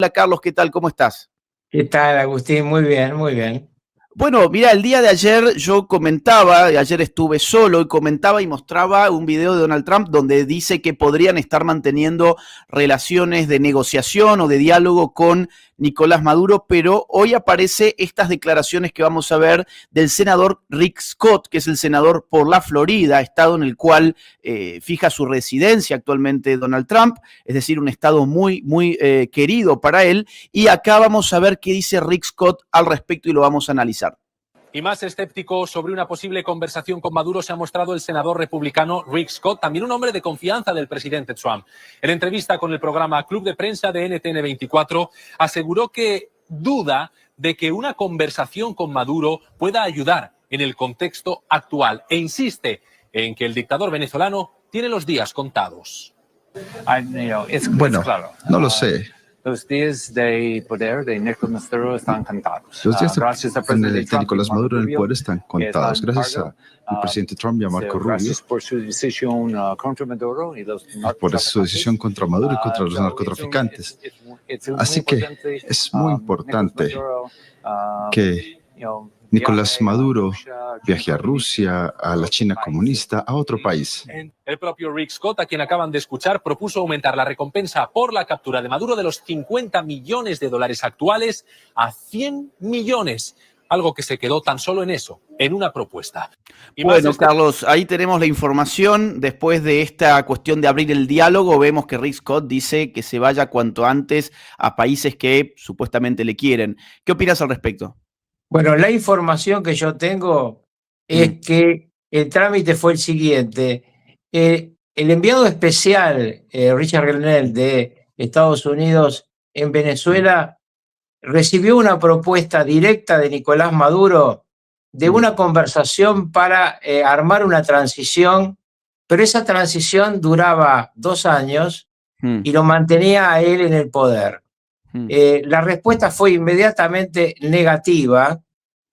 Hola Carlos, ¿qué tal? ¿Cómo estás? ¿Qué tal, Agustín? Muy bien, muy bien. Bueno, mira, el día de ayer yo comentaba, ayer estuve solo y comentaba y mostraba un video de Donald Trump donde dice que podrían estar manteniendo relaciones de negociación o de diálogo con Nicolás Maduro, pero hoy aparece estas declaraciones que vamos a ver del senador Rick Scott, que es el senador por la Florida, estado en el cual fija su residencia actualmente Donald Trump, es decir, un estado muy querido para él, y acá vamos a ver qué dice Rick Scott al respecto y lo vamos a analizar. Y más escéptico sobre una posible conversación con Maduro se ha mostrado el senador republicano Rick Scott, también un hombre de confianza del presidente Trump. En entrevista con el programa Club de Prensa de NTN 24, aseguró que duda de que una conversación con Maduro pueda ayudar en el contexto actual e insiste en que el dictador venezolano tiene los días contados. Bueno, no lo sé. Los días de poder de Nicolás Maduro están contados. Los días de Nicolás Maduro en el poder están están contados. Gracias al presidente Trump y a Marco Rubio. Gracias por su decisión contra Maduro y los Por su decisión contra Maduro y contra los narcotraficantes. Así que es muy importante que Nicolás Maduro viaje a Rusia, a la China comunista, a otro país. El propio Rick Scott, a quien acaban de escuchar, propuso aumentar la recompensa por la captura de Maduro de los $50 millones actuales a 100 millones. Algo que se quedó tan solo en eso, en una propuesta. Y bueno, Carlos, ahí tenemos la información. Después de esta cuestión de abrir el diálogo, vemos que Rick Scott dice que se vaya cuanto antes a países que supuestamente le quieren. ¿Qué opinas al respecto? Bueno, la información que yo tengo es que el trámite fue el siguiente. El enviado especial, Richard Grenell, de Estados Unidos en Venezuela, recibió una propuesta directa de Nicolás Maduro de una conversación para armar una transición, pero esa transición duraba 2 años y lo mantenía a él en el poder. La respuesta fue inmediatamente negativa,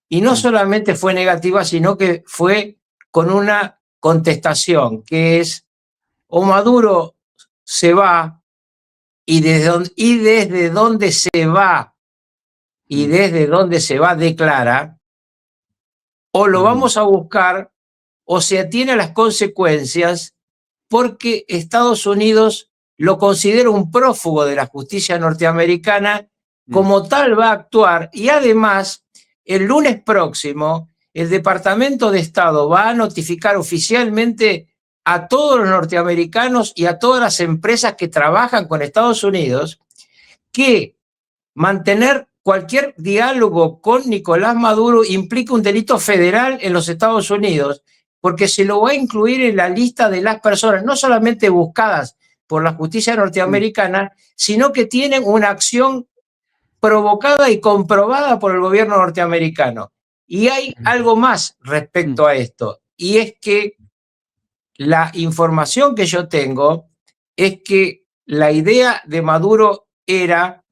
y no solamente fue negativa, sino que fue con una contestación, que es: o Maduro se va, y desde dónde se va declara, o lo vamos a buscar, o se atiene a las consecuencias, porque Estados Unidos lo considera un prófugo de la justicia norteamericana, como tal va a actuar, y además el lunes próximo el Departamento de Estado va a notificar oficialmente a todos los norteamericanos y a todas las empresas que trabajan con Estados Unidos que mantener cualquier diálogo con Nicolás Maduro implica un delito federal en los Estados Unidos, porque se lo va a incluir en la lista de las personas no solamente buscadas por la justicia norteamericana, sino que tienen una acción provocada y comprobada por el gobierno norteamericano. Y hay algo más respecto a esto, y es que la información que yo tengo es que la idea de Maduro era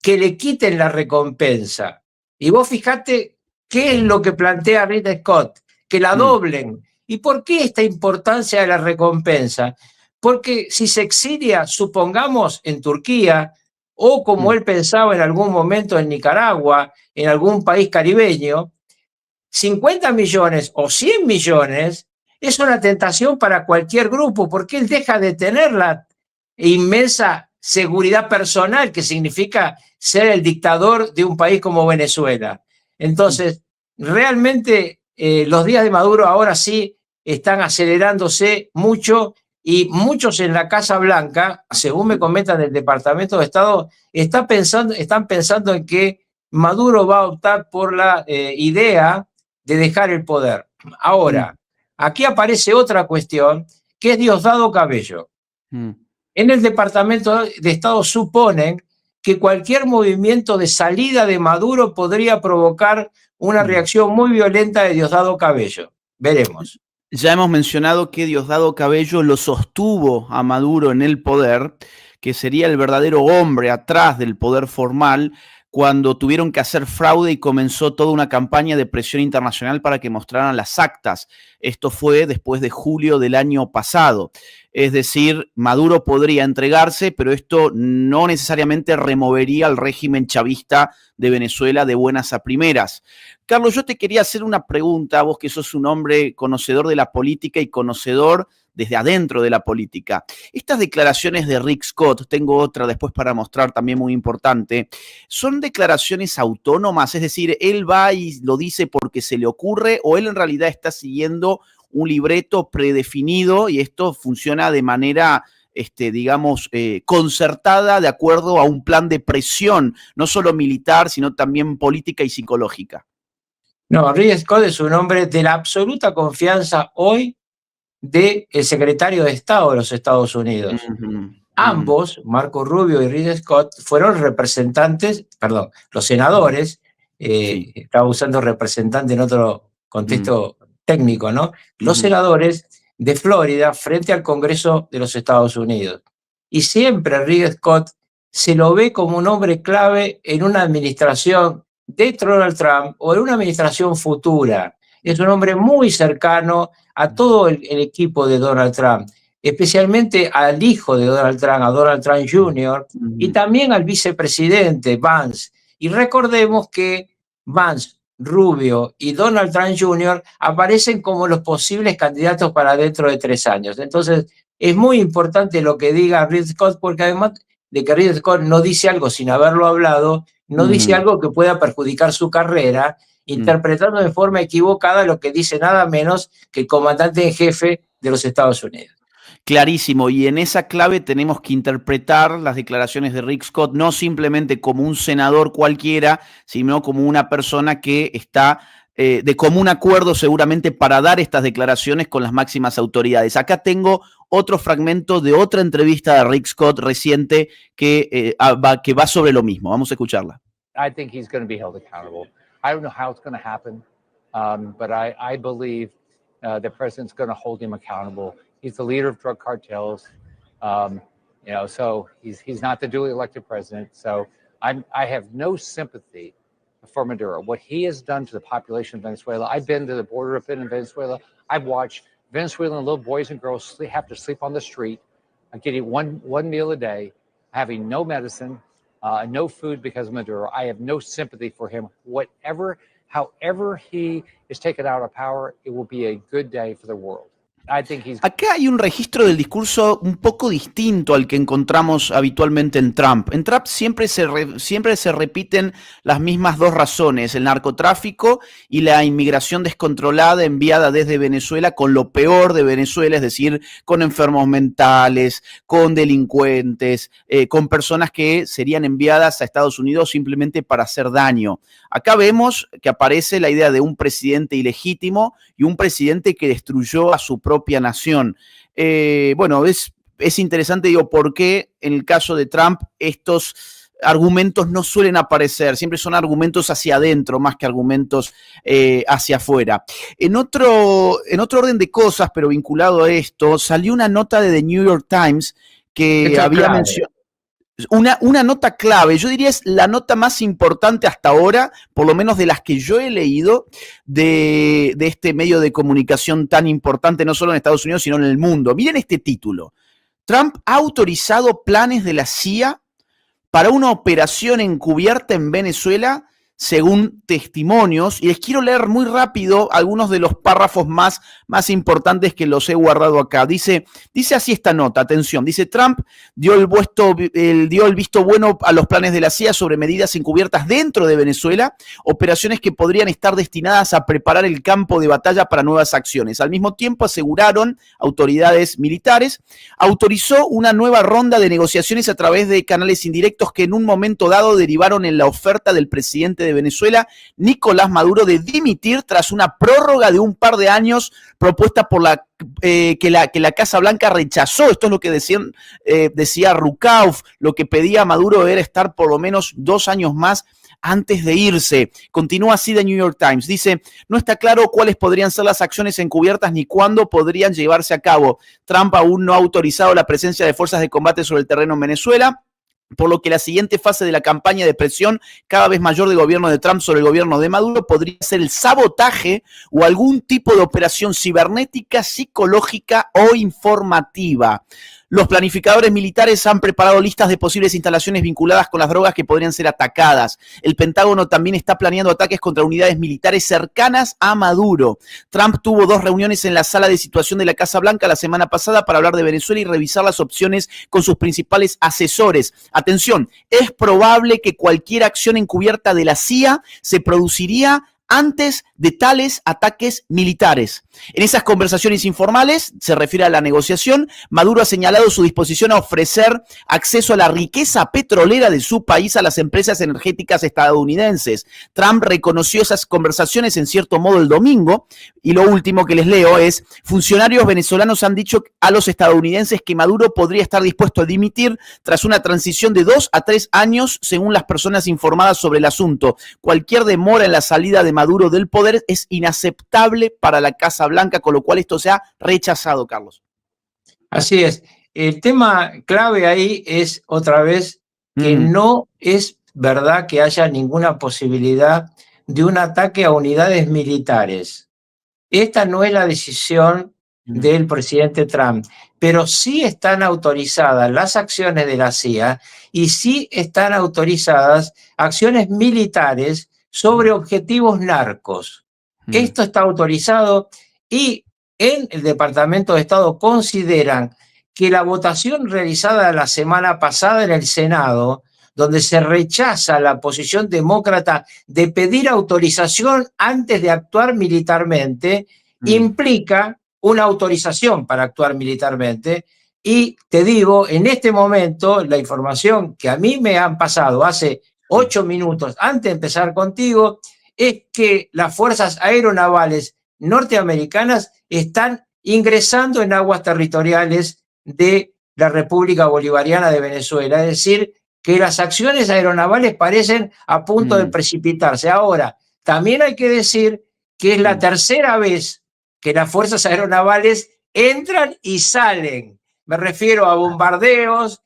que le quiten la recompensa. Y vos fijate qué es lo que plantea Rick Scott, que la doblen. ¿Y por qué esta importancia de la recompensa? Porque si se exilia, supongamos, en Turquía, o como él pensaba en algún momento en Nicaragua, en algún país caribeño, 50 millones o 100 millones es una tentación para cualquier grupo, porque él deja de tener la inmensa seguridad personal que significa ser el dictador de un país como Venezuela. Entonces, realmente los días de Maduro ahora sí están acelerándose mucho, y muchos en la Casa Blanca, según me comentan del Departamento de Estado, están pensando en que Maduro va a optar por la idea de dejar el poder. Ahora, aquí aparece otra cuestión, que es Diosdado Cabello. En el Departamento de Estado suponen que cualquier movimiento de salida de Maduro podría provocar una reacción muy violenta de Diosdado Cabello. Veremos. Ya hemos mencionado que Diosdado Cabello lo sostuvo a Maduro en el poder, que sería el verdadero hombre atrás del poder formal, cuando tuvieron que hacer fraude y comenzó toda una campaña de presión internacional para que mostraran las actas. Esto fue después de julio del año pasado. Es decir, Maduro podría entregarse, pero esto no necesariamente removería al régimen chavista de Venezuela de buenas a primeras. Carlos, yo te quería hacer una pregunta, vos que sos un hombre conocedor de la política y conocedor desde adentro de la política. Estas declaraciones de Rick Scott, tengo otra después para mostrar también muy importante, ¿son declaraciones autónomas? Es decir, ¿él va y lo dice porque se le ocurre o él en realidad está siguiendo un libreto predefinido y esto funciona de manera, digamos, concertada de acuerdo a un plan de presión, no solo militar, sino también política y psicológica? No, Rick Scott es un hombre de la absoluta confianza hoy del secretario de Estado de los Estados Unidos. Ambos, Marco Rubio y Rick Scott, fueron representantes, perdón, los senadores, sí. Estaba usando representante en otro contexto técnico, ¿no? Los senadores de Florida frente al Congreso de los Estados Unidos. Y siempre Rick Scott se lo ve como un hombre clave en una administración de Donald Trump o en una administración futura. Es un hombre muy cercano a todo el equipo de Donald Trump, especialmente al hijo de Donald Trump, a Donald Trump Jr., y también al vicepresidente Vance. Y recordemos que Vance, Rubio y Donald Trump Jr. aparecen como los posibles candidatos para dentro de 3 años. Entonces, es muy importante lo que diga Rick Scott, porque además de que Rick Scott no dice algo sin haberlo hablado, no dice algo que pueda perjudicar su carrera, interpretando de forma equivocada lo que dice nada menos que el comandante en jefe de los Estados Unidos. Clarísimo, y en esa clave tenemos que interpretar las declaraciones de Rick Scott no simplemente como un senador cualquiera, sino como una persona que está de común acuerdo seguramente para dar estas declaraciones con las máximas autoridades. Acá tengo otro fragmento de otra entrevista de Rick Scott reciente que va sobre lo mismo. Vamos a escucharla. I think he's going to be held accountable. I don't know how it's going to happen, but I believe the president's going to hold him accountable. He's the leader of drug cartels, so he's not the duly elected president. So I have no sympathy for Maduro. What he has done to the population of Venezuela, I've been to the border of Venezuela. I've watched Venezuelan little boys and girls have to sleep on the street, getting one meal a day, having no medicine, no food because of Maduro. I have no sympathy for him. However he is taken out of power, it will be a good day for the world. Acá hay un registro del discurso un poco distinto al que encontramos habitualmente en Trump. En Trump siempre se repiten las mismas dos razones, el narcotráfico y la inmigración descontrolada enviada desde Venezuela con lo peor de Venezuela, es decir, con enfermos mentales, con delincuentes, con personas que serían enviadas a Estados Unidos simplemente para hacer daño. Acá vemos que aparece la idea de un presidente ilegítimo y un presidente que destruyó a su propia nación. Bueno, es interesante, digo, porque en el caso de Trump estos argumentos no suelen aparecer, siempre son argumentos hacia adentro más que argumentos hacia afuera. En otro orden de cosas, pero vinculado a esto, salió una nota de The New York Times que había mencionado. Una nota clave, yo diría es la nota más importante hasta ahora, por lo menos de las que yo he leído, de este medio de comunicación tan importante, no solo en Estados Unidos, sino en el mundo. Miren este título. Trump ha autorizado planes de la CIA para una operación encubierta en Venezuela, según testimonios, y les quiero leer muy rápido algunos de los párrafos más importantes que los he guardado acá. Dice así esta nota, atención, dice: Trump dio el visto bueno a los planes de la CIA sobre medidas encubiertas dentro de Venezuela, operaciones que podrían estar destinadas a preparar el campo de batalla para nuevas acciones. Al mismo tiempo, aseguraron autoridades militares, autorizó una nueva ronda de negociaciones a través de canales indirectos que en un momento dado derivaron en la oferta del presidente de Venezuela, Nicolás Maduro, de dimitir tras una prórroga de un par de años propuesta por que la Casa Blanca rechazó. Esto es lo que decía Rukauf. Lo que pedía Maduro era estar por lo menos 2 años más antes de irse. Continúa así The New York Times. Dice: no está claro cuáles podrían ser las acciones encubiertas ni cuándo podrían llevarse a cabo. Trump aún no ha autorizado la presencia de fuerzas de combate sobre el terreno en Venezuela. por lo que la siguiente fase de la campaña de presión cada vez mayor del gobierno de Trump sobre el gobierno de Maduro podría ser el sabotaje o algún tipo de operación cibernética, psicológica o informativa. Los planificadores militares han preparado listas de posibles instalaciones vinculadas con las drogas que podrían ser atacadas. El Pentágono también está planeando ataques contra unidades militares cercanas a Maduro. Trump tuvo 2 reuniones en la sala de situación de la Casa Blanca la semana pasada para hablar de Venezuela y revisar las opciones con sus principales asesores. Atención, es probable que cualquier acción encubierta de la CIA se produciría antes de tales ataques militares. En esas conversaciones informales, se refiere a la negociación, Maduro ha señalado su disposición a ofrecer acceso a la riqueza petrolera de su país a las empresas energéticas estadounidenses. Trump reconoció esas conversaciones en cierto modo el domingo, y lo último que les leo es, funcionarios venezolanos han dicho a los estadounidenses que Maduro podría estar dispuesto a dimitir tras una transición de 2 a 3 años, según las personas informadas sobre el asunto. Cualquier demora en la salida de Maduro del poder es inaceptable para la Casa Blanca, con lo cual esto se ha rechazado, Carlos. Así es. El tema clave ahí es, otra vez, que no es verdad que haya ninguna posibilidad de un ataque a unidades militares. Esta no es la decisión del presidente Trump, pero sí están autorizadas las acciones de la CIA y sí están autorizadas acciones militares sobre objetivos narcos. Esto está autorizado y en el Departamento de Estado consideran que la votación realizada la semana pasada en el Senado, donde se rechaza la posición demócrata de pedir autorización antes de actuar militarmente, implica una autorización para actuar militarmente. Y te digo, en este momento, la información que a mí me han pasado hace 8 minutos antes de empezar contigo, es que las fuerzas aeronavales norteamericanas están ingresando en aguas territoriales de la República Bolivariana de Venezuela. Es decir, que las acciones aeronavales parecen a punto de precipitarse. Ahora, también hay que decir que es la tercera vez que las fuerzas aeronavales entran y salen. Me refiero a bombarderos,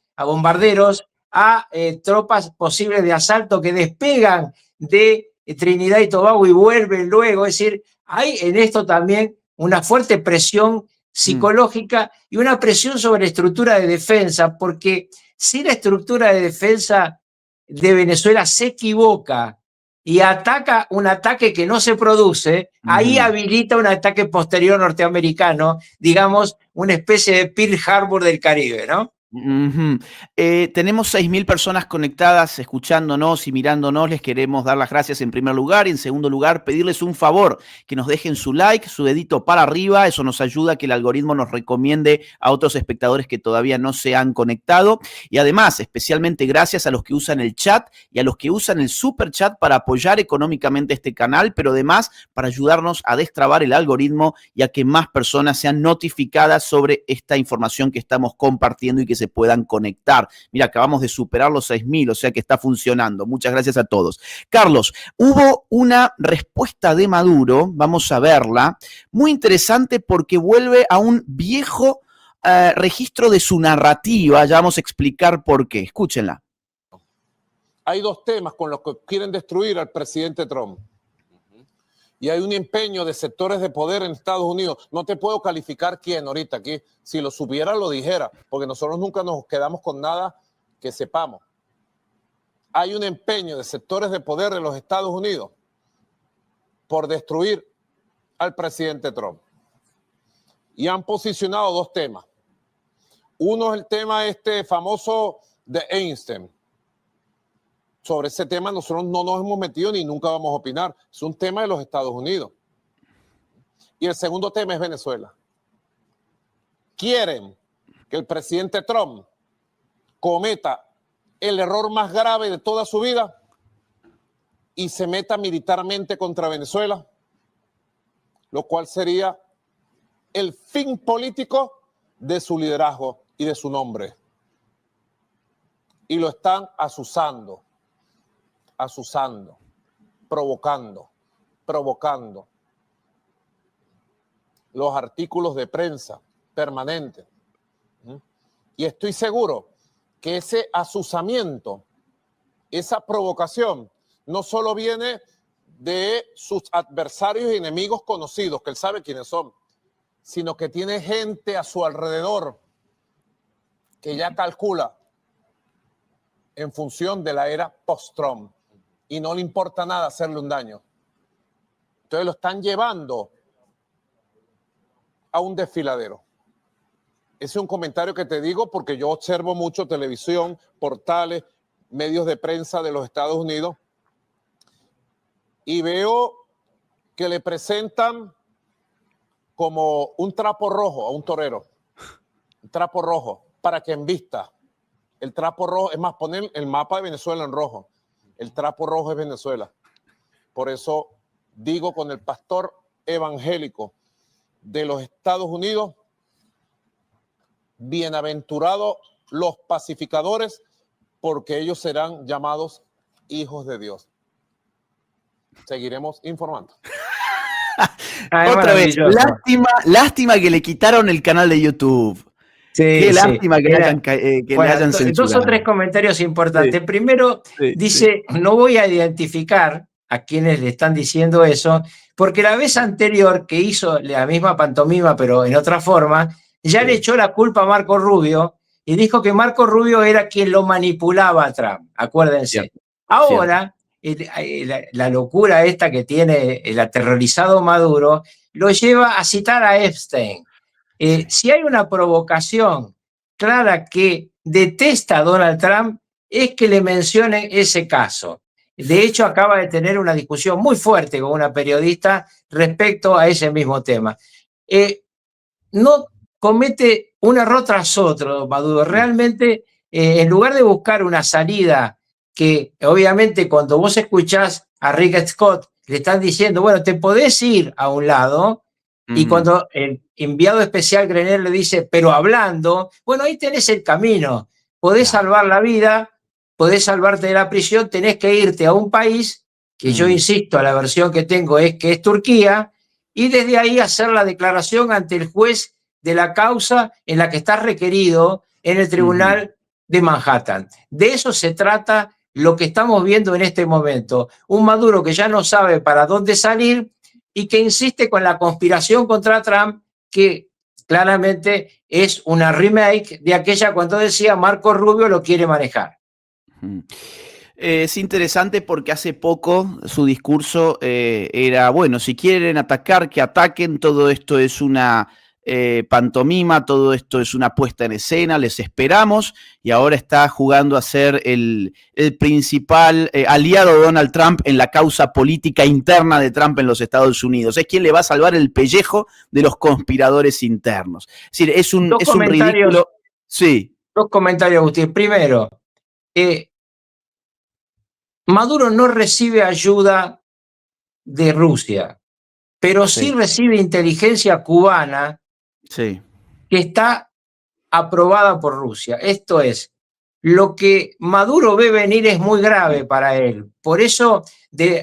a tropas posibles de asalto que despegan de Trinidad y Tobago y vuelven luego. Es decir, hay en esto también una fuerte presión psicológica y una presión sobre la estructura de defensa, porque si la estructura de defensa de Venezuela se equivoca y ataca un ataque que no se produce, ahí habilita un ataque posterior norteamericano, digamos, una especie de Pearl Harbor del Caribe, ¿no? Tenemos 6.000 personas conectadas, escuchándonos y mirándonos. Les queremos dar las gracias en primer lugar. Y en segundo lugar, pedirles un favor, que nos dejen su like, su dedito para arriba. Eso nos ayuda a que el algoritmo nos recomiende a otros espectadores que todavía no se han conectado. Y además, especialmente gracias a los que usan el chat y a los que usan el super chat para apoyar económicamente este canal, pero además para ayudarnos a destrabar el algoritmo y a que más personas sean notificadas sobre esta información que estamos compartiendo y que se puedan conectar. Mira, acabamos de superar los 6.000, o sea que está funcionando. Muchas gracias a todos. Carlos, hubo una respuesta de Maduro, vamos a verla, muy interesante porque vuelve a un viejo registro de su narrativa. Ya vamos a explicar por qué. Escúchenla. Hay 2 temas con los que quieren destruir al presidente Trump. Y hay un empeño de sectores de poder en Estados Unidos. No te puedo calificar quién ahorita aquí. Si lo supiera, lo dijera, porque nosotros nunca nos quedamos con nada que sepamos. Hay un empeño de sectores de poder en los Estados Unidos por destruir al presidente Trump. Y han posicionado 2 temas. Uno es el tema famoso de Einstein. Sobre ese tema nosotros no nos hemos metido ni nunca vamos a opinar. Es un tema de los Estados Unidos. Y el segundo tema es Venezuela. Quieren que el presidente Trump cometa el error más grave de toda su vida y se meta militarmente contra Venezuela, lo cual sería el fin político de su liderazgo y de su nombre. Y lo están azuzando, provocando. Los artículos de prensa permanentes. Y estoy seguro que ese azuzamiento, esa provocación, no solo viene de sus adversarios y enemigos conocidos, que él sabe quiénes son, sino que tiene gente a su alrededor que ya calcula en función de la era post-Trump y no le importa nada hacerle un daño. Entonces lo están llevando a un desfiladero. Ese es un comentario que te digo porque yo observo mucho televisión, portales, medios de prensa de los Estados Unidos y veo que le presentan como un trapo rojo a un torero. Un trapo rojo para que envista. El trapo rojo, es más, poner el mapa de Venezuela en rojo. El trapo rojo es Venezuela. Por eso digo con el pastor evangélico de los Estados Unidos, bienaventurados los pacificadores, porque ellos serán llamados hijos de Dios. Seguiremos informando. Otra vez, lástima que le quitaron el canal de YouTube. Sí, Qué sí. lástima que, le hayan censurado. Dos o tres comentarios importantes. Sí. Primero, dice, no voy a identificar a quienes le están diciendo eso, porque la vez anterior que hizo la misma pantomima, pero en otra forma, ya le echó la culpa a Marco Rubio y dijo que Marco Rubio era quien lo manipulaba a Trump, acuérdense. Cierto. Ahora, la locura esta que tiene el aterrorizado Maduro lo lleva a citar a Epstein. Si hay una provocación clara que detesta a Donald Trump, es que le mencione ese caso. De hecho, acaba de tener una discusión muy fuerte con una periodista respecto a ese mismo tema. No comete un error tras otro, Maduro. Realmente, en lugar de buscar una salida que, obviamente, cuando vos escuchás a Rick Scott, le están diciendo, bueno, te podés ir a un lado, y cuando el enviado especial Grener le dice, pero hablando, bueno, ahí tenés el camino. Podés salvar la vida, podés salvarte de la prisión, tenés que irte a un país, que yo insisto, la versión que tengo es que es Turquía, y desde ahí hacer la declaración ante el juez de la causa en la que estás requerido en el tribunal de Manhattan. De eso se trata lo que estamos viendo en este momento. Un Maduro que ya no sabe para dónde salir y que insiste con la conspiración contra Trump, que claramente es una remake de aquella cuando decía Marco Rubio lo quiere manejar. Es interesante porque hace poco su discurso era, bueno, si quieren atacar, que ataquen, todo esto es una pantomima, todo esto es una puesta en escena, les esperamos, y ahora está jugando a ser el principal aliado de Donald Trump en la causa política interna de Trump en los Estados Unidos. Es quien le va a salvar el pellejo de los conspiradores internos. Es decir, es un ridículo. Sí. Dos comentarios, Agustín. Primero, Maduro no recibe ayuda de Rusia, pero sí recibe inteligencia cubana que está aprobada por Rusia. Esto es, lo que Maduro ve venir es muy grave para él. Por eso,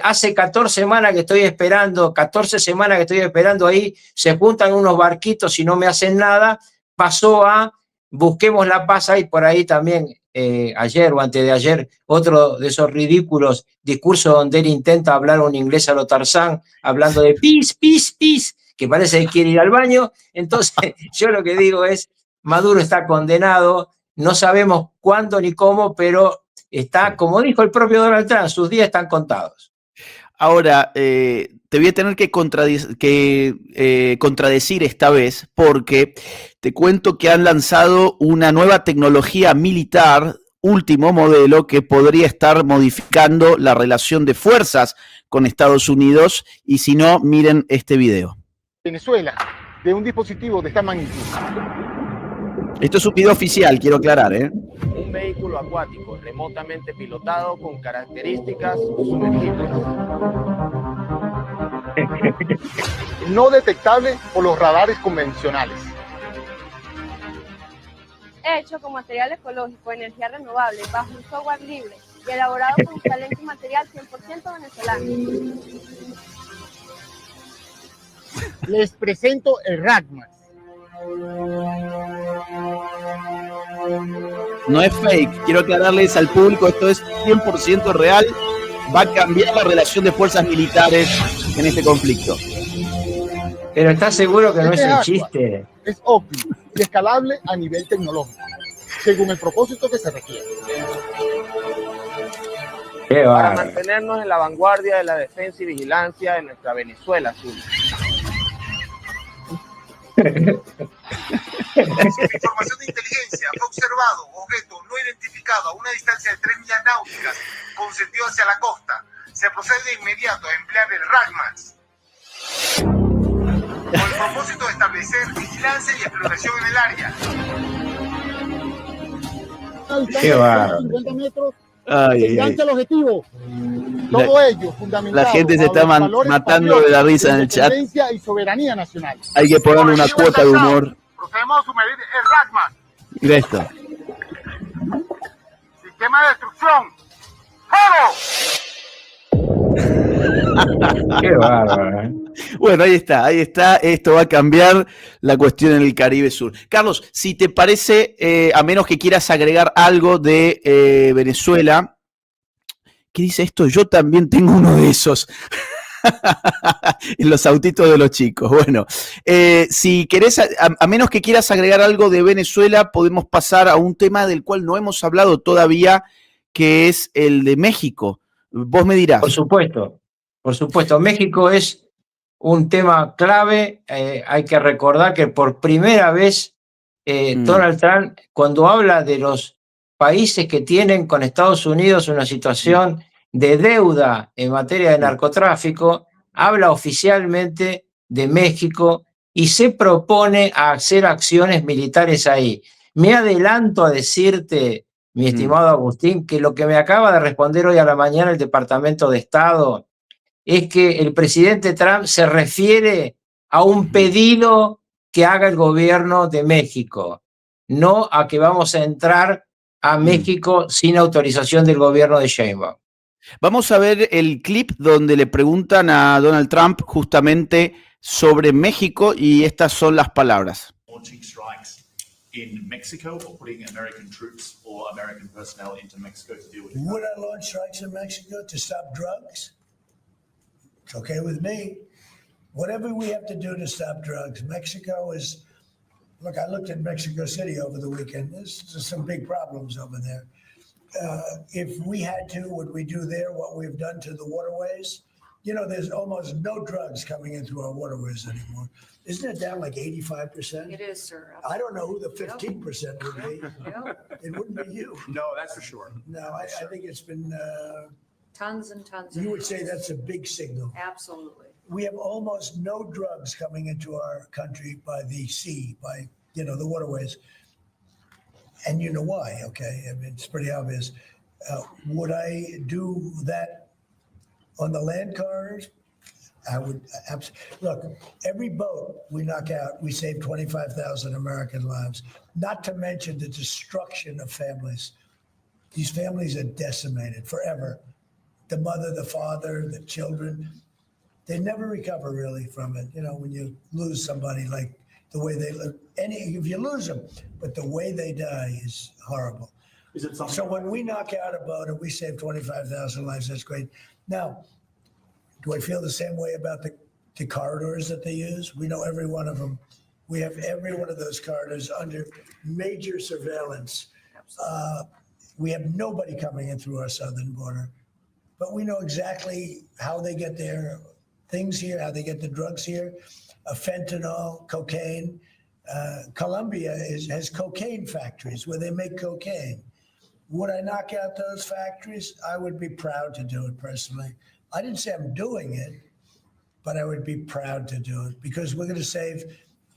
hace 14 semanas que estoy esperando, 14 semanas que estoy esperando ahí, se juntan unos barquitos y no me hacen nada, pasó a busquemos la paz ahí, por ahí también. Ayer o antes de ayer, otro de esos ridículos discursos donde él intenta hablar un inglés a lo Tarzán, hablando de peace, peace, peace, que parece que quiere ir al baño. Entonces, yo lo que digo es, Maduro está condenado, no sabemos cuándo ni cómo, pero está, como dijo el propio Donald Trump, sus días están contados. Ahora, te voy a tener que contradecir esta vez, porque te cuento que han lanzado una nueva tecnología militar, último modelo, que podría estar modificando la relación de fuerzas con Estados Unidos, y si no, miren este video. Venezuela, de un dispositivo de esta magnitud. Esto es un video oficial, quiero aclarar, ¿eh? Un vehículo acuático remotamente pilotado con características sumergibles. No detectable por los radares convencionales. Hecho con material ecológico, energía renovable, bajo un software libre y elaborado con talento y material 100% venezolano. Les presento el Ragmas. No es fake. Quiero aclararles al público, esto es 100% real. Va a cambiar la relación de fuerzas militares en este conflicto. Pero ¿estás seguro que no es Este un agua chiste? es óptimo y escalable a nivel tecnológico, según el propósito que se requiere. Qué Para bárbaro. mantenernos en la vanguardia de la defensa y vigilancia de nuestra Venezuela azul. Información de inteligencia, fue observado objeto no identificado a una distancia de 3 millas náuticas con sentido hacia la costa. Se procede de inmediato a emplear el RAGMAX con el propósito de establecer vigilancia y exploración en el área. Una distancia Qué de bárbaro. 150 metros, Ay, engancha el objetivo. Todo ello fundamentado. la gente se a está los valores matando de la risa en el chat. independencia y soberanía nacional. Hay que ponerle una cuota de humor. Procedemos a sumerir el RAGMAX. Mira esto. Sistema de destrucción. ¡Fuego! Qué bárbaro. ¿Eh? Bueno, ahí está. Esto va a cambiar la cuestión en el Caribe Sur. Carlos, si te parece, a menos que quieras agregar algo de Venezuela. ¿Qué dice esto? Yo también tengo uno de esos. En los autitos de los chicos. Bueno, si querés, a menos que quieras agregar algo de Venezuela, podemos pasar a un tema del cual no hemos hablado todavía, que es el de México. Vos me dirás. Por supuesto. México es un tema clave. Hay que recordar que por primera vez Donald Trump, cuando habla de los países que tienen con Estados Unidos una situación de deuda en materia de narcotráfico, habla oficialmente de México y se propone a hacer acciones militares ahí. Me adelanto a decirte, mi estimado Agustín, que lo que me acaba de responder hoy a la mañana el Departamento de Estado es que el presidente Trump se refiere a un pedido que haga el gobierno de México, no a que vamos a entrar a México sin autorización del gobierno de Sheinbaum. Vamos a ver el clip donde le preguntan a Donald Trump justamente sobre México y estas son las palabras. In Mexico or putting American troops or American personnel into Mexico to deal with it? Would I launch strikes in Mexico to stop drugs? It's okay with me. Whatever we have to do to stop drugs. Mexico is, look, I looked at Mexico City over the weekend. There's some big problems over there. If we had to, would we do there what we've done to the waterways? You know, there's almost no drugs coming in through our waterways anymore. Isn't it down like 85%? It is, sir. I don't know who the 15% would be. It wouldn't be you. No, that's for sure. No, I think it's been, Tons and tons. you would say that's a big signal. Absolutely. We have almost no drugs coming into our country by the sea, by, you know, the waterways. And you know why, okay? I mean, it's pretty obvious. Would I do that on the land cars? I would look, every boat we knock out, we save 25,000 American lives, not to mention the destruction of families. These families are decimated forever. The mother, the father, the children, they never recover really from it. You know, when you lose somebody, like the way they live, if you lose them, but the way they die is horrible. Is it something? So when we knock out a boat and we save 25,000 lives, that's great. Now, do I feel the same way about the corridors that they use? We know every one of them. We have every one of those corridors under major surveillance. We have nobody coming in through our southern border, but we know exactly how they get their things here, how they get the drugs here, fentanyl, cocaine. Colombia has cocaine factories where they make cocaine. Would I knock out those factories? I would be proud to do it personally. I didn't say I'm doing it, but I would be proud to do it because we're going to save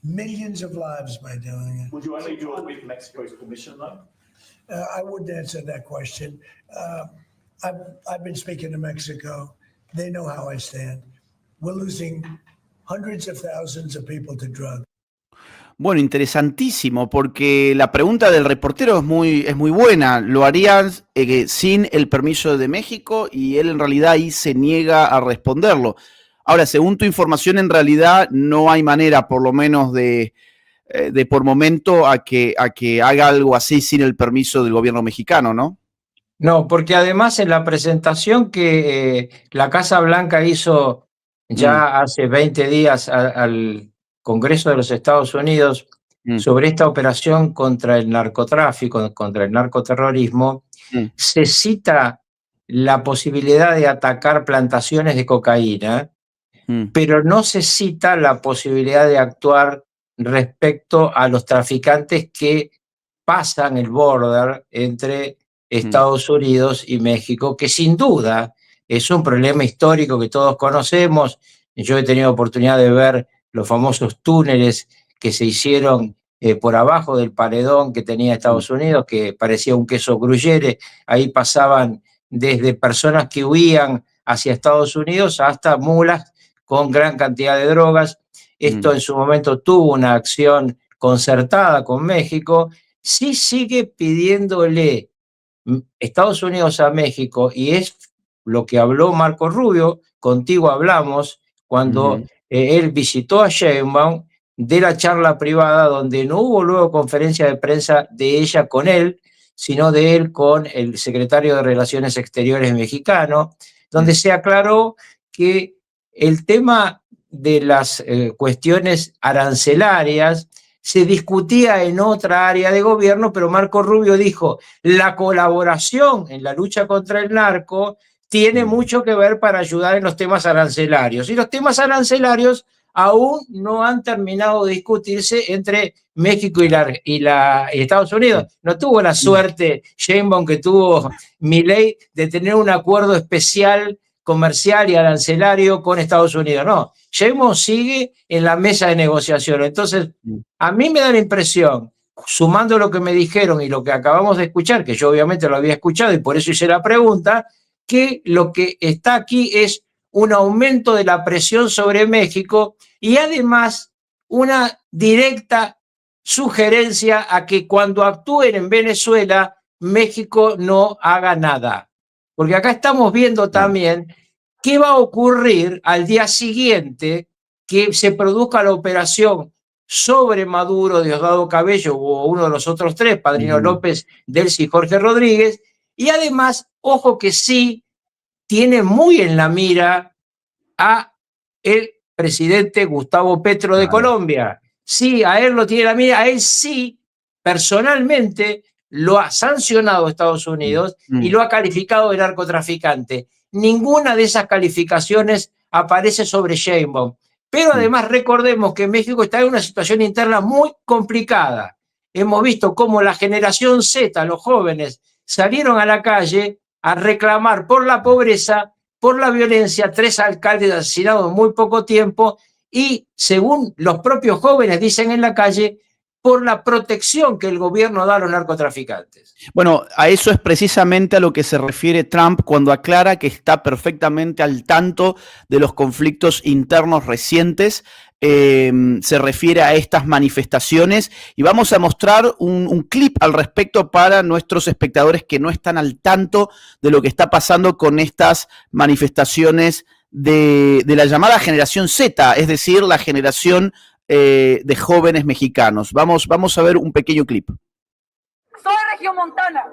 millions of lives by doing it. Would you only do it with Mexico's permission, though? I wouldn't answer that question. I've been speaking to Mexico. They know how I stand. We're losing hundreds of thousands of people to drugs. Bueno, interesantísimo, porque la pregunta del reportero es muy buena. ¿Lo harías sin el permiso de México? Y él en realidad ahí se niega a responderlo. Ahora, según tu información, en realidad no hay manera, por lo menos, de de por momento a que haga algo así sin el permiso del gobierno mexicano, ¿no? No, porque además en la presentación que la Casa Blanca hizo ya hace 20 días al Congreso de los Estados Unidos sobre esta operación contra el narcotráfico, contra el narcoterrorismo, se cita la posibilidad de atacar plantaciones de cocaína, pero no se cita la posibilidad de actuar respecto a los traficantes que pasan el border entre Estados Unidos y México, que sin duda es un problema histórico que todos conocemos. Yo he tenido oportunidad de ver los famosos túneles que se hicieron por abajo del paredón que tenía Estados Unidos, que parecía un queso gruyere. Ahí pasaban desde personas que huían hacia Estados Unidos hasta mulas con gran cantidad de drogas. Esto en su momento tuvo una acción concertada con México. Sí sigue pidiéndole Estados Unidos a México, y es lo que habló Marco Rubio, contigo hablamos, cuando él visitó a Sheinbaum, de la charla privada, donde no hubo luego conferencia de prensa de ella con él, sino de él con el secretario de Relaciones Exteriores mexicano, donde se aclaró que el tema de las cuestiones arancelarias se discutía en otra área de gobierno, pero Marco Rubio dijo, la colaboración en la lucha contra el narco tiene mucho que ver para ayudar en los temas arancelarios. Y los temas arancelarios aún no han terminado de discutirse entre México y Estados Unidos. No tuvo la suerte Sheinbaum que tuvo Milei de tener un acuerdo especial comercial y arancelario con Estados Unidos. No, Sheinbaum sigue en la mesa de negociación. Entonces, a mí me da la impresión, sumando lo que me dijeron y lo que acabamos de escuchar, que yo obviamente lo había escuchado y por eso hice la pregunta, que lo que está aquí es un aumento de la presión sobre México y además una directa sugerencia a que cuando actúen en Venezuela, México no haga nada. Porque acá estamos viendo también qué va a ocurrir al día siguiente que se produzca la operación sobre Maduro, Diosdado Cabello o uno de los otros tres, Padrino López, Delcy y Jorge Rodríguez. Y además, ojo que sí tiene muy en la mira a el presidente Gustavo Petro de Colombia. Sí, a él lo tiene en la mira, a él sí, personalmente, lo ha sancionado Estados Unidos y lo ha calificado de narcotraficante. Ninguna de esas calificaciones aparece sobre Sheinbaum. Pero además recordemos que México está en una situación interna muy complicada. Hemos visto cómo la generación Z, los jóvenes, salieron a la calle a reclamar por la pobreza, por la violencia, 3 alcaldes asesinados en muy poco tiempo y, según los propios jóvenes dicen en la calle, por la protección que el gobierno da a los narcotraficantes. Bueno, a eso es precisamente a lo que se refiere Trump cuando aclara que está perfectamente al tanto de los conflictos internos recientes. Se refiere a estas manifestaciones y vamos a mostrar un clip al respecto para nuestros espectadores que no están al tanto de lo que está pasando con estas manifestaciones de la llamada generación Z, es decir, la generación de jóvenes mexicanos. Vamos a ver un pequeño clip. Soy regiomontana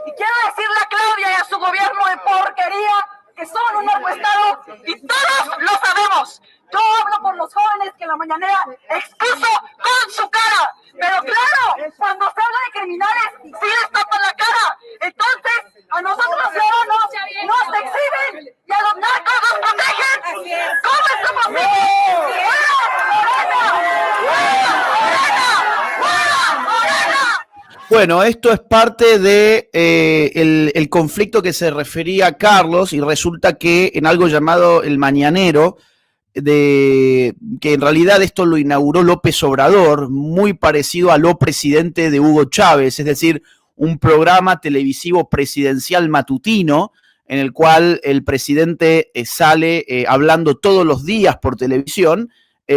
y quiero decirle a Claudia y a su gobierno de porquería que son un narcoestado y todos lo sabemos. Yo hablo por los jóvenes que en la mañanera expuso con su cara, pero claro, cuando se habla de criminales sí les tapan la cara. Entonces, a nosotros los ciudadanos nos exhiben y a los narcos nos protegen. ¿Cómo es eso posible? Bueno, esto es parte de el conflicto que se refería a Carlos y resulta que en algo llamado El Mañanero, que en realidad esto lo inauguró López Obrador, muy parecido a Lo Presidente de Hugo Chávez, es decir, un programa televisivo presidencial matutino en el cual el presidente sale hablando todos los días por televisión.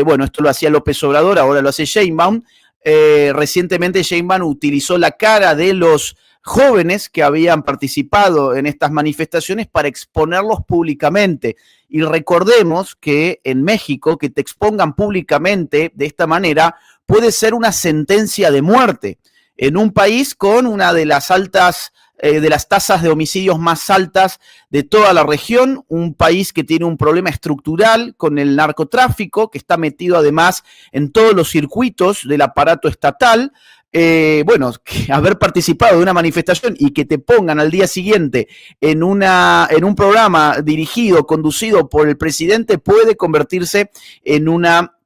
Bueno, esto lo hacía López Obrador, ahora lo hace Sheinbaum. Recientemente Sheinbaum utilizó la cara de los jóvenes que habían participado en estas manifestaciones para exponerlos públicamente. Y recordemos que en México, que te expongan públicamente de esta manera puede ser una sentencia de muerte en un país con una de las tasas de homicidios más altas de toda la región, un país que tiene un problema estructural con el narcotráfico, que está metido además en todos los circuitos del aparato estatal. Bueno, que haber participado de una manifestación y que te pongan al día siguiente en un programa dirigido, conducido por el presidente, puede convertirse en una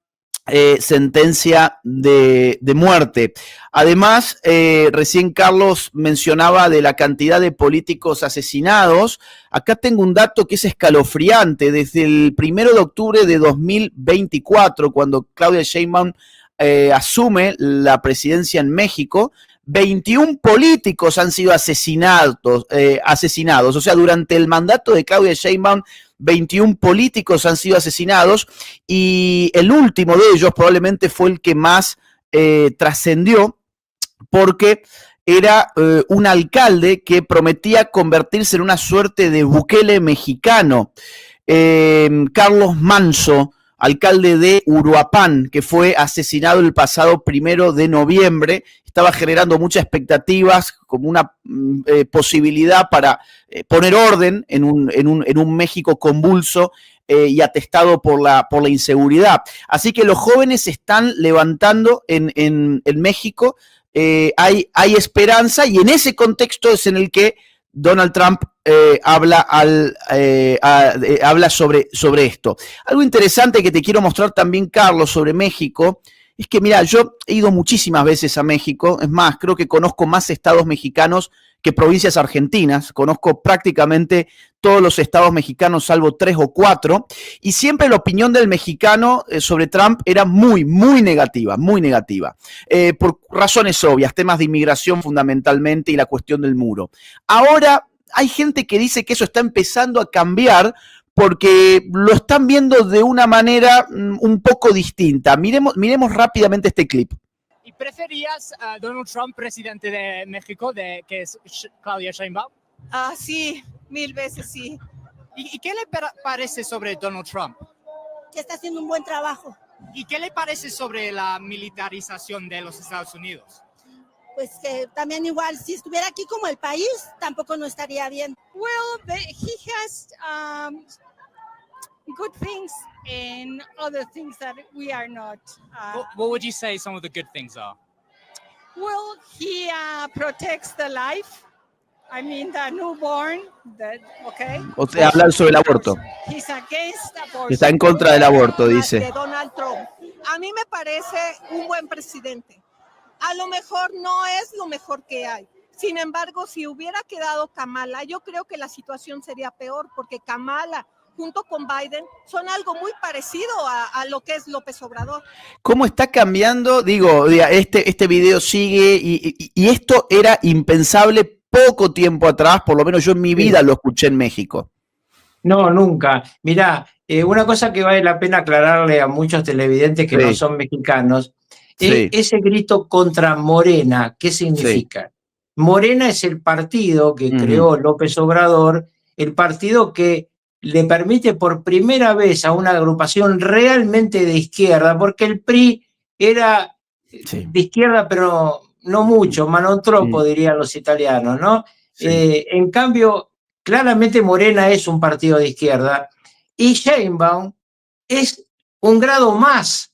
sentencia de muerte. Además, recién Carlos mencionaba de la cantidad de políticos asesinados. Acá tengo un dato que es escalofriante. Desde el 1 de octubre de 2024, cuando Claudia Sheinbaum asume la presidencia en México, 21 políticos han sido asesinados. O sea, durante el mandato de Claudia Sheinbaum, 21 políticos han sido asesinados y el último de ellos probablemente fue el que más trascendió, porque era un alcalde que prometía convertirse en una suerte de Bukele mexicano. Carlos Manso, alcalde de Uruapan, que fue asesinado el pasado 1 de noviembre, estaba generando muchas expectativas como una posibilidad para poner orden en un México convulso y atestado por la inseguridad. Así que los jóvenes se están levantando en México, hay esperanza, y en ese contexto es en el que Donald Trump habla sobre esto. Algo interesante que te quiero mostrar también, Carlos, sobre México, es que, mira, yo he ido muchísimas veces a México. Es más, creo que conozco más estados mexicanos que provincias argentinas. Conozco prácticamente todos los estados mexicanos, salvo 3 o 4. Y siempre la opinión del mexicano sobre Trump era muy, muy negativa, muy negativa. Por razones obvias, temas de inmigración fundamentalmente y la cuestión del muro. Ahora hay gente que dice que eso está empezando a cambiar, porque lo están viendo de una manera un poco distinta. Miremos rápidamente este clip. ¿Y preferías a Donald Trump presidente de México, que es Claudia Sheinbaum? Sí, 1000 veces sí. ¿Y qué le parece sobre Donald Trump? Que está haciendo un buen trabajo. ¿Y qué le parece sobre la militarización de los Estados Unidos? Pues que también igual, si estuviera aquí como el país, tampoco no estaría bien. Well, he has good things and other things that we are not. What would you say some of the good things are? Well, he protects the life. I mean, the newborn, okay? O sea, hablar sobre el aborto. He's against abortion. Está en contra del aborto, dice. De Donald Trump. A mí me parece un buen presidente. A lo mejor no es lo mejor que hay. Sin embargo, si hubiera quedado Kamala, yo creo que la situación sería peor, porque Kamala junto con Biden son algo muy parecido a lo que es López Obrador. ¿Cómo está cambiando? Digo, este video sigue y esto era impensable poco tiempo atrás, por lo menos yo en mi vida lo escuché en México. No, nunca. Mirá, una cosa que vale la pena aclararle a muchos televidentes que no son mexicanos, ese grito contra Morena, ¿qué significa? Morena es el partido que creó López Obrador, el partido que le permite por primera vez a una agrupación realmente de izquierda, porque el PRI era de izquierda, pero no mucho, manotropo, dirían los italianos, ¿no? En cambio, claramente Morena es un partido de izquierda y Sheinbaum es un grado más.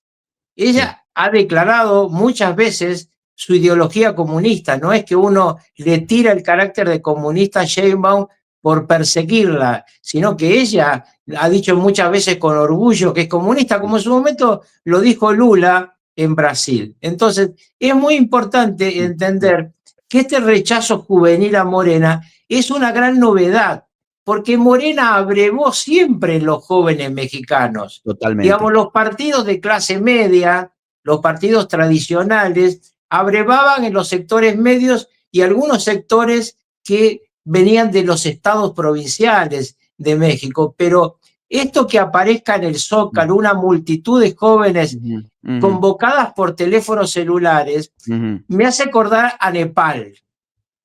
Ella ha declarado muchas veces su ideología comunista, no es que uno le tira el carácter de comunista a Sheinbaum por perseguirla, sino que ella ha dicho muchas veces con orgullo que es comunista, como en su momento lo dijo Lula en Brasil. Entonces, es muy importante entender que este rechazo juvenil a Morena es una gran novedad, porque Morena abrevó siempre en los jóvenes mexicanos. Totalmente. Digamos, los partidos de clase media, los partidos tradicionales, abrevaban en los sectores medios y algunos sectores que venían de los estados provinciales de México, pero esto que aparezca en el Zócalo, una multitud de jóvenes convocadas por teléfonos celulares, me hace acordar a Nepal.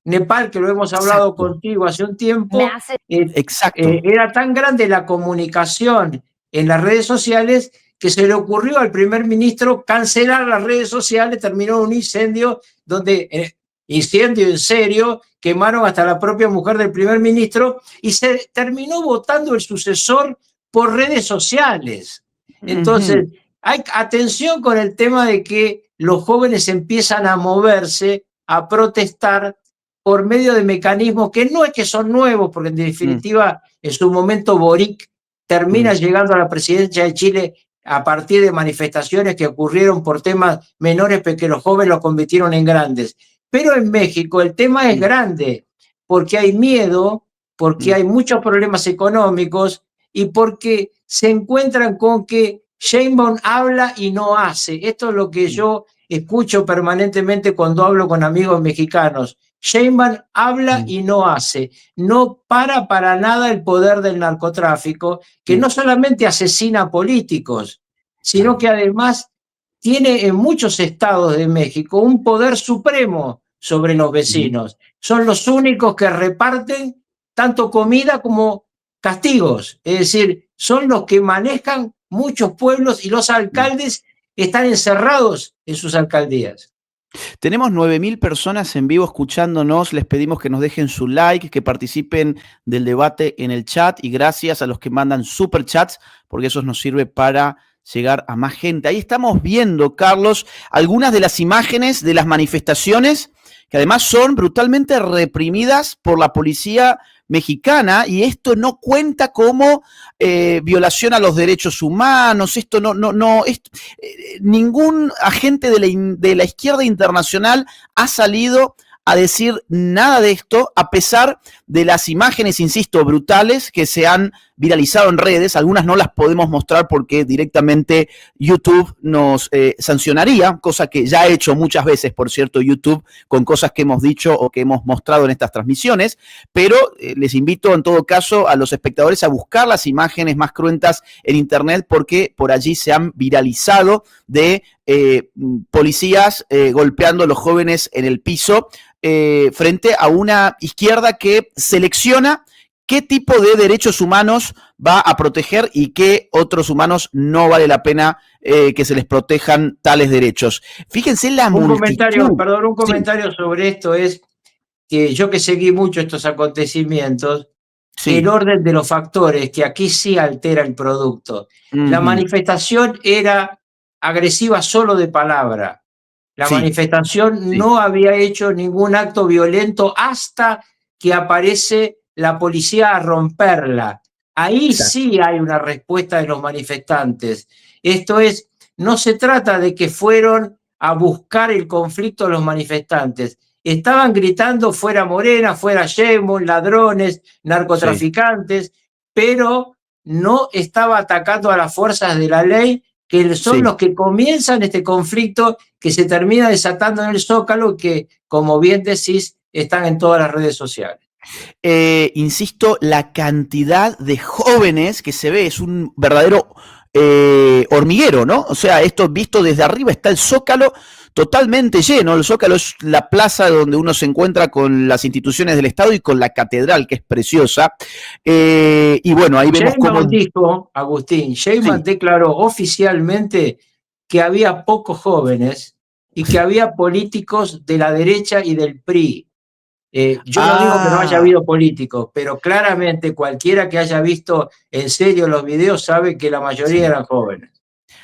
Nepal, que lo hemos hablado contigo hace un tiempo, era tan grande la comunicación en las redes sociales que se le ocurrió al primer ministro cancelar las redes sociales, terminó un incendio donde, incendio en serio, quemaron hasta la propia mujer del primer ministro y se terminó votando el sucesor por redes sociales. Entonces, hay atención con el tema de que los jóvenes empiezan a moverse, a protestar por medio de mecanismos que no es que son nuevos, porque en definitiva en su momento Boric termina llegando a la presidencia de Chile a partir de manifestaciones que ocurrieron por temas menores, pero que los jóvenes los convirtieron en grandes. Pero en México el tema es grande, porque hay miedo, porque hay muchos problemas económicos y porque se encuentran con que Sheinbaum habla y no hace. Esto es lo que yo escucho permanentemente cuando hablo con amigos mexicanos. Sheinbaum habla y no hace. No para nada el poder del narcotráfico, que no solamente asesina a políticos, sino que además tiene en muchos estados de México un poder supremo sobre los vecinos. Son los únicos que reparten tanto comida como castigos. Es decir, son los que manejan muchos pueblos y los alcaldes están encerrados en sus alcaldías. Tenemos 9.000 personas en vivo escuchándonos. Les pedimos que nos dejen su like, que participen del debate en el chat y gracias a los que mandan superchats, porque eso nos sirve para llegar a más gente. Ahí estamos viendo, Carlos, algunas de las imágenes de las manifestaciones que además son brutalmente reprimidas por la policía mexicana, y esto no cuenta como violación a los derechos humanos. Esto ningún agente de la izquierda internacional ha salido a decir nada de esto, a pesar de las imágenes, insisto, brutales que se han viralizado en redes. Algunas no las podemos mostrar porque directamente YouTube nos sancionaría, cosa que ya ha hecho muchas veces, por cierto, YouTube, con cosas que hemos dicho o que hemos mostrado en estas transmisiones, pero les invito en todo caso a los espectadores a buscar las imágenes más cruentas en internet, porque por allí se han viralizado de policías golpeando a los jóvenes en el piso, frente a una izquierda que selecciona qué tipo de derechos humanos va a proteger y qué otros humanos no vale la pena que se les protejan tales derechos. Fíjense la multitud. Un comentario sobre esto es que yo que seguí mucho estos acontecimientos, el orden de los factores que aquí sí altera el producto. La manifestación era agresiva solo de palabra. La manifestación no había hecho ningún acto violento hasta que aparece la policía a romperla. Ahí sí hay una respuesta de los manifestantes. Esto es, no se trata de que fueron a buscar el conflicto los manifestantes. Estaban gritando fuera Morena, fuera Sheinbaum, ladrones, narcotraficantes, pero no estaba atacando a las fuerzas de la ley, que son los que comienzan este conflicto que se termina desatando en el Zócalo, que, como bien decís, están en todas las redes sociales. Insisto, la cantidad de jóvenes que se ve es un verdadero hormiguero, ¿no? O sea, esto visto desde arriba está el Zócalo totalmente lleno. El Zócalo es la plaza donde uno se encuentra con las instituciones del Estado y con la catedral, que es preciosa. Y bueno, ahí vemos cómo dijo, Agustín, Sheinbaum declaró oficialmente que había pocos jóvenes y que había políticos de la derecha y del PRI. Yo no digo que no haya habido políticos, pero claramente cualquiera que haya visto en serio los videos sabe que la mayoría eran jóvenes.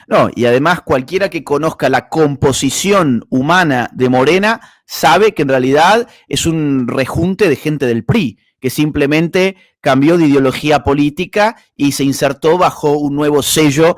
No, y además cualquiera que conozca la composición humana de Morena sabe que en realidad es un rejunte de gente del PRI, que simplemente cambió de ideología política y se insertó bajo un nuevo sello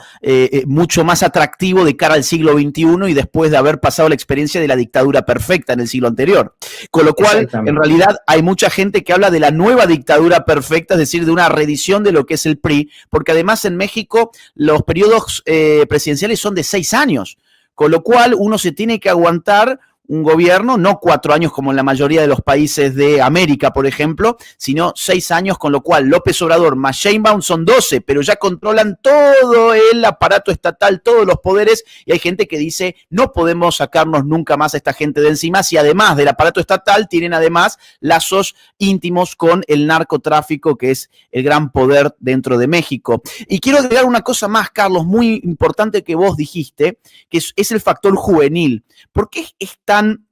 mucho más atractivo de cara al siglo XXI y después de haber pasado la experiencia de la dictadura perfecta en el siglo anterior. Con lo cual, en realidad, hay mucha gente que habla de la nueva dictadura perfecta, es decir, de una reedición de lo que es el PRI, porque además en México los periodos presidenciales son de 6 años, con lo cual uno se tiene que aguantar un gobierno, no 4 años como en la mayoría de los países de América, por ejemplo, sino 6 años, con lo cual López Obrador más Sheinbaum son 12, pero ya controlan todo el aparato estatal, todos los poderes, y hay gente que dice, no podemos sacarnos nunca más a esta gente de encima, si además del aparato estatal tienen además lazos íntimos con el narcotráfico, que es el gran poder dentro de México. Y quiero agregar una cosa más, Carlos, muy importante que vos dijiste, que es el factor juvenil. ¿Por qué es tan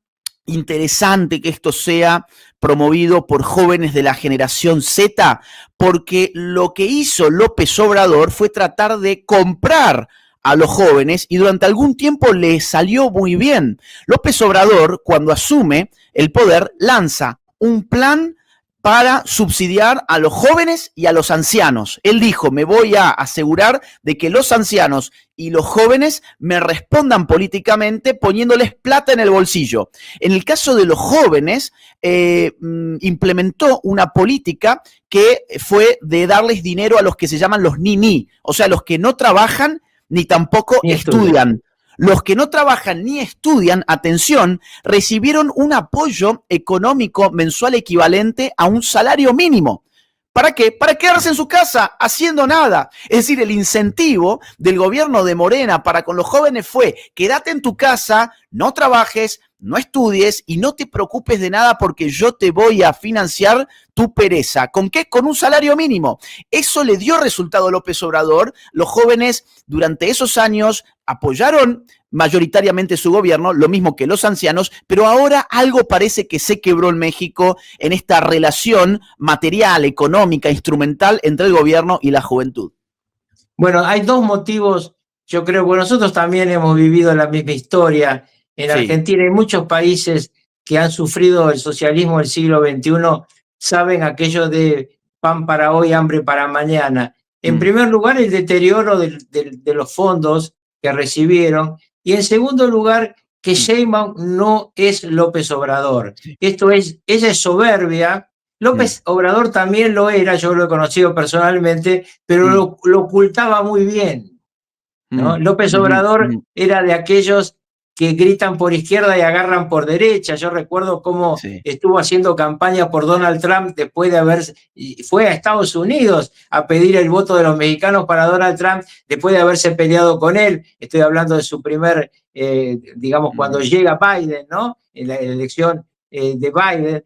interesante que esto sea promovido por jóvenes de la generación Z? Porque lo que hizo López Obrador fue tratar de comprar a los jóvenes y durante algún tiempo le salió muy bien. López Obrador, cuando asume el poder, lanza un plan para subsidiar a los jóvenes y a los ancianos. Él dijo, me voy a asegurar de que los ancianos y los jóvenes me respondan políticamente poniéndoles plata en el bolsillo. En el caso de los jóvenes, implementó una política que fue de darles dinero a los que se llaman los ni-ni, o sea, los que no trabajan ni tampoco estudian. Los que no trabajan ni estudian, atención, recibieron un apoyo económico mensual equivalente a un salario mínimo. ¿Para qué? Para quedarse en su casa haciendo nada. Es decir, el incentivo del gobierno de Morena para con los jóvenes fue: quédate en tu casa, no trabajes, no estudies y no te preocupes de nada porque yo te voy a financiar tu pereza. ¿Con qué? Con un salario mínimo. Eso le dio resultado a López Obrador. Los jóvenes durante esos años apoyaron mayoritariamente su gobierno, lo mismo que los ancianos, pero ahora algo parece que se quebró en México en esta relación material, económica, instrumental entre el gobierno y la juventud. Bueno, hay dos motivos, yo creo, que nosotros también hemos vivido la misma historia. En Argentina y muchos países que han sufrido el socialismo del siglo XXI saben aquello de pan para hoy, hambre para mañana. En primer lugar, el deterioro de los fondos que recibieron, y en segundo lugar, que Sheinbaum no es López Obrador. Ella es soberbia. López Obrador también lo era, yo lo he conocido personalmente, pero lo ocultaba muy bien, ¿no? López Obrador era de aquellos que gritan por izquierda y agarran por derecha. Yo recuerdo cómo estuvo haciendo campaña por Donald Trump después de fue a Estados Unidos a pedir el voto de los mexicanos para Donald Trump después de haberse peleado con él. Estoy hablando de su primer, cuando llega Biden, ¿no? En la elección de Biden.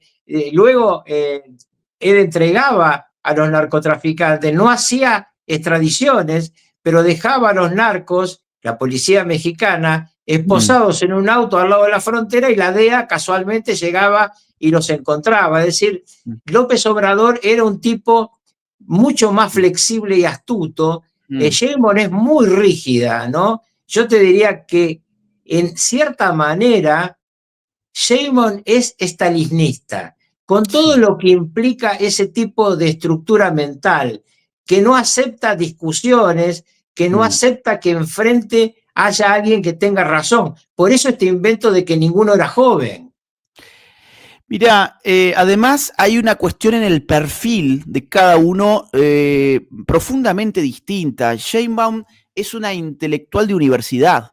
Luego, él entregaba a los narcotraficantes, no hacía extradiciones, pero dejaba a los narcos, la policía mexicana, esposados en un auto al lado de la frontera, y la DEA casualmente llegaba y los encontraba. Es decir, López Obrador era un tipo mucho más flexible y astuto. Sheinbaum es muy rígida, ¿no? Yo te diría que, en cierta manera, Sheinbaum es estalinista, con todo lo que implica ese tipo de estructura mental, que no acepta discusiones, que no acepta que enfrente haya alguien que tenga razón. Por eso este invento de que ninguno era joven. Mira, además hay una cuestión en el perfil de cada uno profundamente distinta. Sheinbaum es una intelectual de universidad,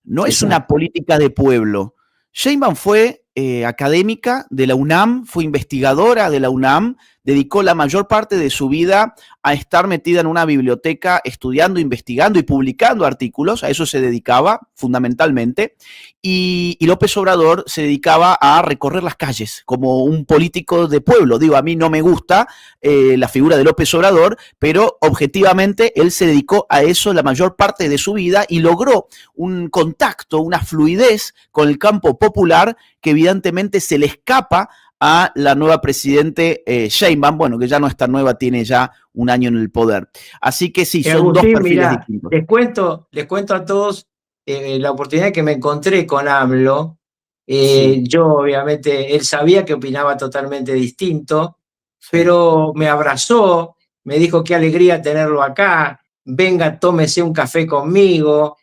no es una política de pueblo. Sheinbaum fue académica de la UNAM, fue investigadora de la UNAM, dedicó la mayor parte de su vida a estar metida en una biblioteca estudiando, investigando y publicando artículos. A eso se dedicaba fundamentalmente. Y López Obrador se dedicaba a recorrer las calles como un político de pueblo. Digo, a mí no me gusta la figura de López Obrador, pero objetivamente él se dedicó a eso la mayor parte de su vida y logró un contacto, una fluidez con el campo popular que evidentemente se le escapa a la nueva presidente Sheinbaum, bueno, que ya no es tan nueva, tiene ya un año en el poder. Así que sí, son Agustín, dos perfiles mirá, distintos. Les cuento a todos la oportunidad que me encontré con AMLO. Yo, obviamente, él sabía que opinaba totalmente distinto, pero me abrazó, me dijo qué alegría tenerlo acá, venga, tómese un café conmigo,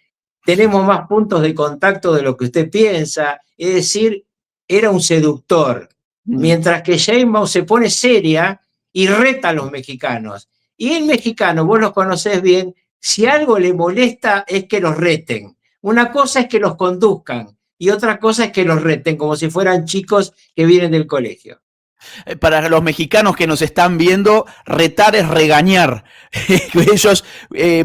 tenemos más puntos de contacto de lo que usted piensa. Es decir, era un seductor. Mientras que Sheinbaum se pone seria y reta a los mexicanos. Y el mexicano, vos los conocés bien, si algo le molesta es que los reten. Una cosa es que los conduzcan, y otra cosa es que los reten como si fueran chicos que vienen del colegio. Para los mexicanos que nos están viendo, retar es regañar. Ellos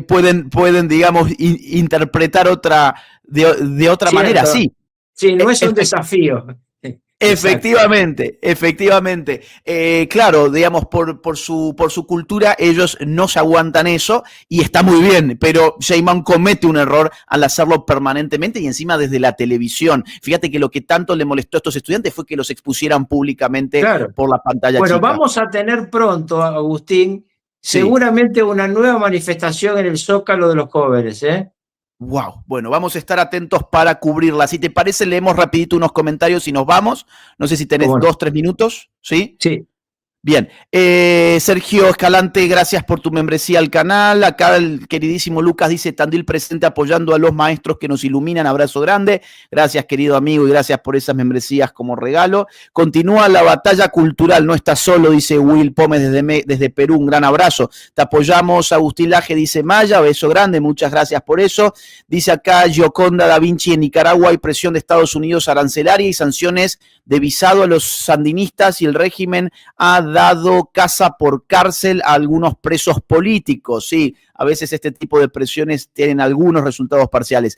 pueden, digamos, interpretar de otra Cierto. manera, sí. Sí, no es un desafío. Efectivamente. Claro, digamos, por su cultura, ellos no se aguantan eso y está muy bien, pero Sheinbaum comete un error al hacerlo permanentemente y encima desde la televisión. Fíjate que lo que tanto le molestó a estos estudiantes fue que los expusieran públicamente por la pantalla Bueno, chica. vamos a tener pronto, Agustín, Sí. seguramente una nueva manifestación en el Zócalo de los jóvenes, ¿eh? Wow, bueno, vamos a estar atentos para cubrirla. Si te parece, leemos rapidito unos comentarios y nos vamos. No sé si tenés 2-3 minutos, ¿sí? Sí. Bien, Sergio Escalante, gracias por tu membresía al canal. Acá el queridísimo Lucas dice, Tandil presente apoyando a los maestros que nos iluminan, abrazo grande. Gracias, querido amigo, y gracias por esas membresías como regalo. Continúa la batalla cultural, no estás solo, dice Will Pómez desde Perú, un gran abrazo. Te apoyamos, Agustín Laje, dice Maya, beso grande, muchas gracias por eso. Dice acá Gioconda Da Vinci, en Nicaragua hay presión de Estados Unidos arancelaria y sanciones de visado a los sandinistas y el régimen ha dado casa por cárcel a algunos presos políticos. Sí, a veces este tipo de presiones tienen algunos resultados parciales.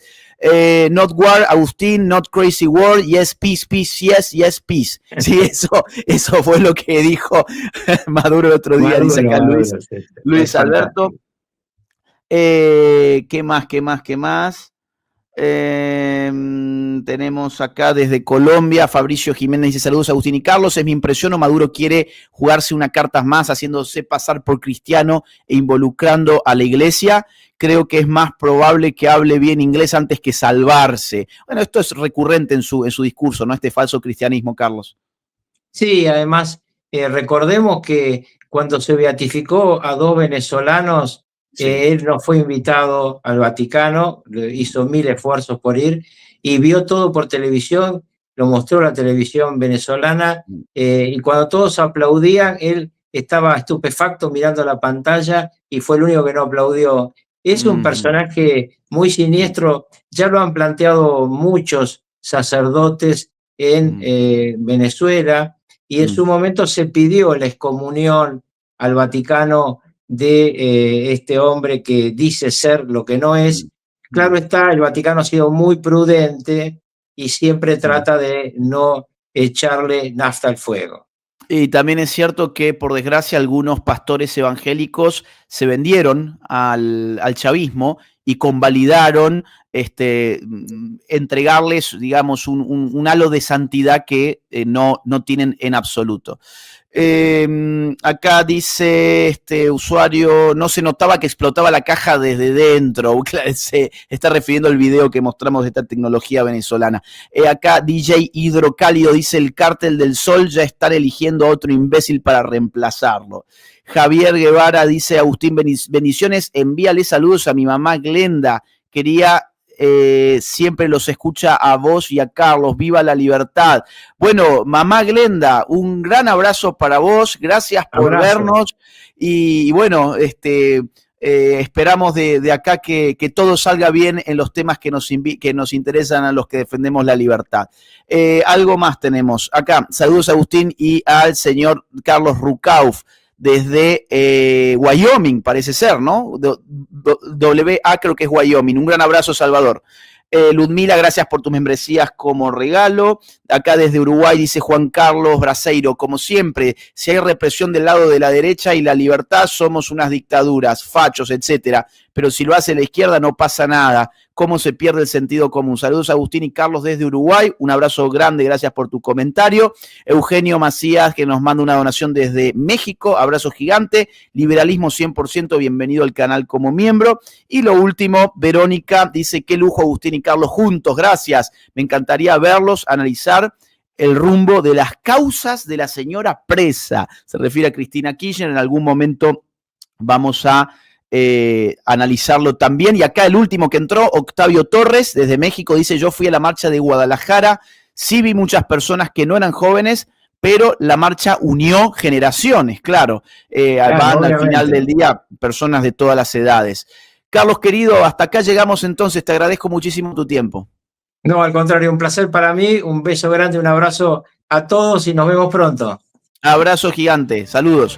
Not war, Agustín, not crazy war, yes, peace, yes, peace. Sí, eso fue lo que dijo Maduro el otro día, dice acá Luis Alberto. ¿Qué más? Tenemos acá desde Colombia, Fabricio Jiménez dice saludos Agustín y Carlos, es mi impresión o Maduro quiere jugarse una carta más haciéndose pasar por cristiano e involucrando a la iglesia. Creo que es más probable que hable bien inglés antes que salvarse. Bueno, esto es recurrente en su discurso, ¿no? Este falso cristianismo, Carlos. Sí, además, recordemos que cuando se beatificó a 2 venezolanos, él no fue invitado al Vaticano, hizo 1000 esfuerzos por ir y vio todo por televisión, lo mostró la televisión venezolana y cuando todos aplaudían, él estaba estupefacto mirando la pantalla y fue el único que no aplaudió. Es un personaje muy siniestro, ya lo han planteado muchos sacerdotes en Venezuela y en su momento se pidió la excomunión al Vaticano de este hombre que dice ser lo que no es. Claro está, el Vaticano ha sido muy prudente y siempre trata de no echarle nafta al fuego. Y también es cierto que, por desgracia, algunos pastores evangélicos se vendieron al chavismo y convalidaron entregarles, digamos, un halo de santidad que no tienen en absoluto. Acá dice este usuario, no se notaba que explotaba la caja desde dentro. Se está refiriendo al video que mostramos de esta tecnología venezolana. Acá DJ Hidrocálido dice, el cártel del Sol ya están eligiendo a otro imbécil para reemplazarlo. Javier Guevara dice, Agustín, bendiciones, envíale saludos a mi mamá Glenda, quería... siempre los escucha a vos y a Carlos, viva la libertad. Bueno, mamá Glenda, un gran abrazo para vos, gracias por vernos y bueno, esperamos de acá que todo salga bien en los temas que nos interesan a los que defendemos la libertad. Algo más tenemos acá, saludos a Agustín y al señor Carlos Rucauf desde Wyoming, parece ser, ¿no? WA creo que es Wyoming. Un gran abrazo, Salvador. Ludmila, gracias por tus membresías como regalo. Acá desde Uruguay dice Juan Carlos Braseiro, como siempre, si hay represión del lado de la derecha y la libertad, somos unas dictaduras, fachos, etcétera. Pero si lo hace la izquierda no pasa nada. ¿Cómo se pierde el sentido común? Saludos a Agustín y Carlos desde Uruguay. Un abrazo grande, gracias por tu comentario. Eugenio Macías, que nos manda una donación desde México. Abrazo gigante. Liberalismo 100%, bienvenido al canal como miembro. Y lo último, Verónica dice, qué lujo Agustín y Carlos juntos, gracias. Me encantaría verlos, analizar el rumbo de las causas de la señora presa. Se refiere a Cristina Kirchner, en algún momento vamos a analizarlo también. Y acá el último que entró, Octavio Torres, desde México, dice, yo fui a la marcha de Guadalajara, sí vi muchas personas que no eran jóvenes, pero la marcha unió generaciones, claro. Van al final del día personas de todas las edades. Carlos, querido, hasta acá llegamos entonces, te agradezco muchísimo tu tiempo. No, al contrario, un placer para mí, un beso grande, un abrazo a todos y nos vemos pronto. Abrazo gigante, saludos.